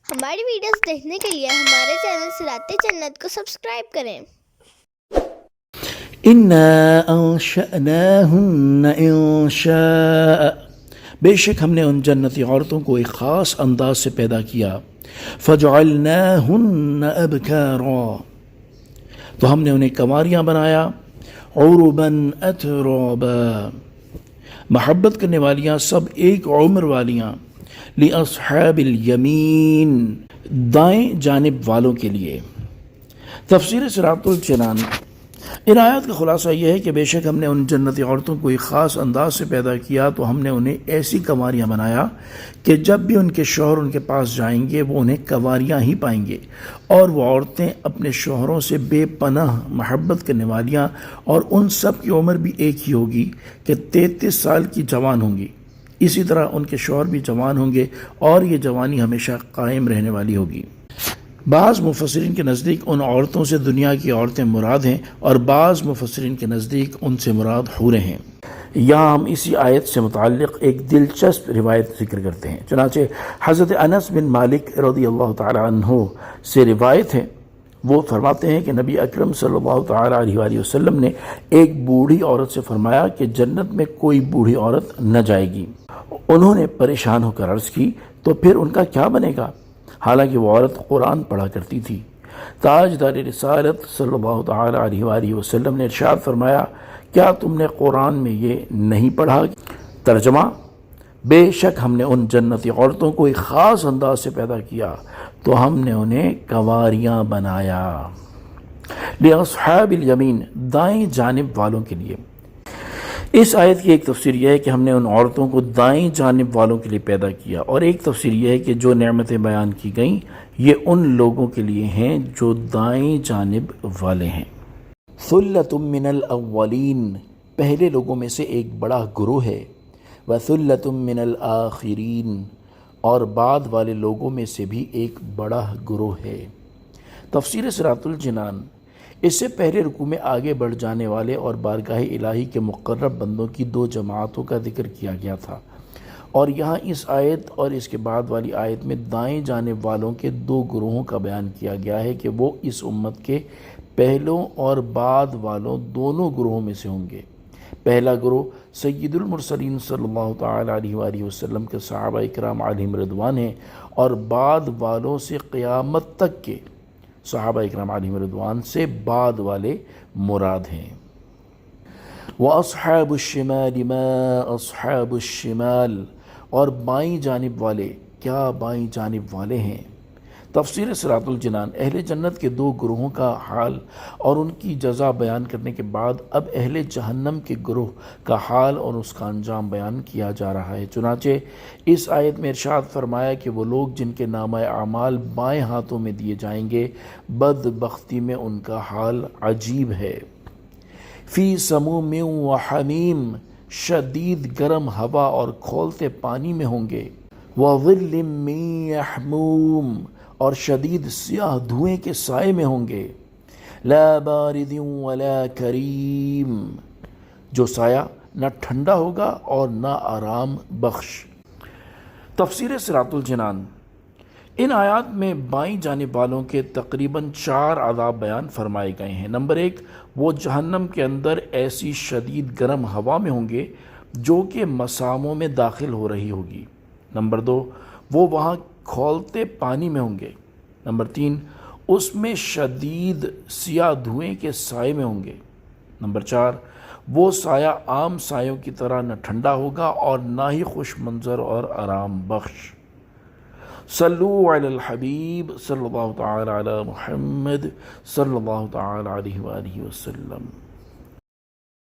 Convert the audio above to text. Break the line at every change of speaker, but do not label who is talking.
ہماری ویڈیوز دیکھنے کے لیے ہمارے چینل صراط جنت کو سبسکرائب کریں۔
اِنَّا أَنشَأْنَاهُنَّ إِنشَاءً، بے شک ہم نے ان جنتی عورتوں کو ایک خاص انداز سے پیدا کیا۔ فَجَعَلْنَاهُنَّ أَبْكَارًا، تو ہم نے انہیں کنواریاں بنایا۔ عُرُبًا أَتْرَابًا، محبت کرنے والیاں، سب ایک عمر والیاں۔ لِأَصْحَابِ الْيَمِينِ، دائیں جانب والوں کے لیے۔ تفسیر صراط الجنان۔ ان آیات کا خلاصہ یہ ہے کہ بے شک ہم نے ان جنتی عورتوں کو ایک خاص انداز سے پیدا کیا، تو ہم نے انہیں ایسی کنواریاں بنایا کہ جب بھی ان کے شوہر ان کے پاس جائیں گے وہ انہیں کنواریاں ہی پائیں گے، اور وہ عورتیں اپنے شوہروں سے بے پناہ محبت کرنے والیاں، اور ان سب کی عمر بھی ایک ہی ہوگی کہ 33 سال کی جوان ہوں گی۔ اسی طرح ان کے شوہر بھی جوان ہوں گے، اور یہ جوانی ہمیشہ قائم رہنے والی ہوگی۔ بعض مفسرین کے نزدیک ان عورتوں سے دنیا کی عورتیں مراد ہیں، اور بعض مفسرین کے نزدیک ان سے مراد حوریں ہیں۔ یہاں ہم اسی آیت سے متعلق ایک دلچسپ روایت ذکر کرتے ہیں۔ چنانچہ حضرت انس بن مالک رضی اللہ تعالی عنہ سے روایت ہے، وہ فرماتے ہیں کہ نبی اکرم صلی اللہ تعالی علیہ وآلہ وسلم نے ایک بوڑھی عورت سے فرمایا کہ جنت میں کوئی بوڑھی عورت نہ جائے گی۔ انہوں نے پریشان ہو کر عرض کی، تو پھر ان کا کیا بنے گا؟ حالانکہ وہ عورت قرآن پڑھا کرتی تھی۔ تاجدار رسالت صلی اللہ تعالی علیہ وآلہ وسلم نے ارشاد فرمایا، کیا تم نے قرآن میں یہ نہیں پڑھا؟ ترجمہ، بے شک ہم نے ان جنتی عورتوں کو ایک خاص انداز سے پیدا کیا، تو ہم نے انہیں کنواریاں بنایا۔ لِأَصْحَابِ الْيَمِينِ، دائیں جانب والوں کے لیے۔ اس آیت کی ایک تفسیر یہ ہے کہ ہم نے ان عورتوں کو دائیں جانب والوں کے لیے پیدا کیا، اور ایک تفسیر یہ ہے کہ جو نعمتیں بیان کی گئیں یہ ان لوگوں کے لیے ہیں جو دائیں جانب والے ہیں۔ ثُلَّةٌ مِّنَ الْأَوَّلِينَ، پہلے لوگوں میں سے ایک بڑا گروہ ہے۔ وَثُلَّةٌ مِّنَ الْآخِرِينَ، اور بعد والے لوگوں میں سے بھی ایک بڑا گروہ ہے۔ تفسیر صراط الجنان۔ اس سے پہلے رکوع میں آگے بڑھ جانے والے اور بارگاہ الہی کے مقرب بندوں کی دو جماعتوں کا ذکر کیا گیا تھا، اور یہاں اس آیت اور اس کے بعد والی آیت میں دائیں جانب والوں کے دو گروہوں کا بیان کیا گیا ہے کہ وہ اس امت کے پہلوں اور بعد والوں دونوں گروہوں میں سے ہوں گے۔ پہلا گروہ سید المرسلین صلی اللہ تعالی علیہ وآلہ وسلم کے صحابہ اکرام علیہم رضوان ہیں، اور بعد والوں سے قیامت تک کے صحابہ اکرام علیہم رضوان سے بعد والے مراد ہیں۔ وَأَصْحَابُ الشِّمَالِ مَا أَصْحَابُ الشِّمَالِ، اور بائیں جانب والے کیا بائیں جانب والے ہیں۔ تفسیر صراط الجنان۔ اہل جنت کے دو گروہوں کا حال اور ان کی جزا بیان کرنے کے بعد اب اہل جہنم کے گروہ کا حال اور اس کا انجام بیان کیا جا رہا ہے۔ چنانچہ اس آیت میں ارشاد فرمایا کہ وہ لوگ جن کے نامہ اعمال بائیں ہاتھوں میں دیے جائیں گے، بدبختی میں ان کا حال عجیب ہے۔ فی سموم و حمیم، شدید گرم ہوا اور کھولتے پانی میں ہوں گے۔ وظل من یحموم، اور شدید سیاہ دھوئیں کے سائے میں ہوں گے۔ لا بارد ولا کریم، جو سایہ نہ ٹھنڈا ہوگا اور نہ آرام بخش۔ تفسیر صراط الجنان۔ ان آیات میں بائیں جانب والوں کے تقریباً 4 عذاب بیان فرمائے گئے ہیں۔ نمبر 1، وہ جہنم کے اندر ایسی شدید گرم ہوا میں ہوں گے جو کہ مساموں میں داخل ہو رہی ہوگی۔ نمبر 2، وہ وہاں کھولتے پانی میں ہوں گے۔ نمبر 3، اس میں شدید سیاہ دھوئیں کے سائے میں ہوں گے۔ نمبر 4، وہ سایہ عام سایوں کی طرح نہ ٹھنڈا ہوگا اور نہ ہی خوش منظر اور آرام بخش۔ صلو علی الحبیب صلی اللہ تعالی علی محمد صلی اللہ تعالی علیہ وآلہ وسلم۔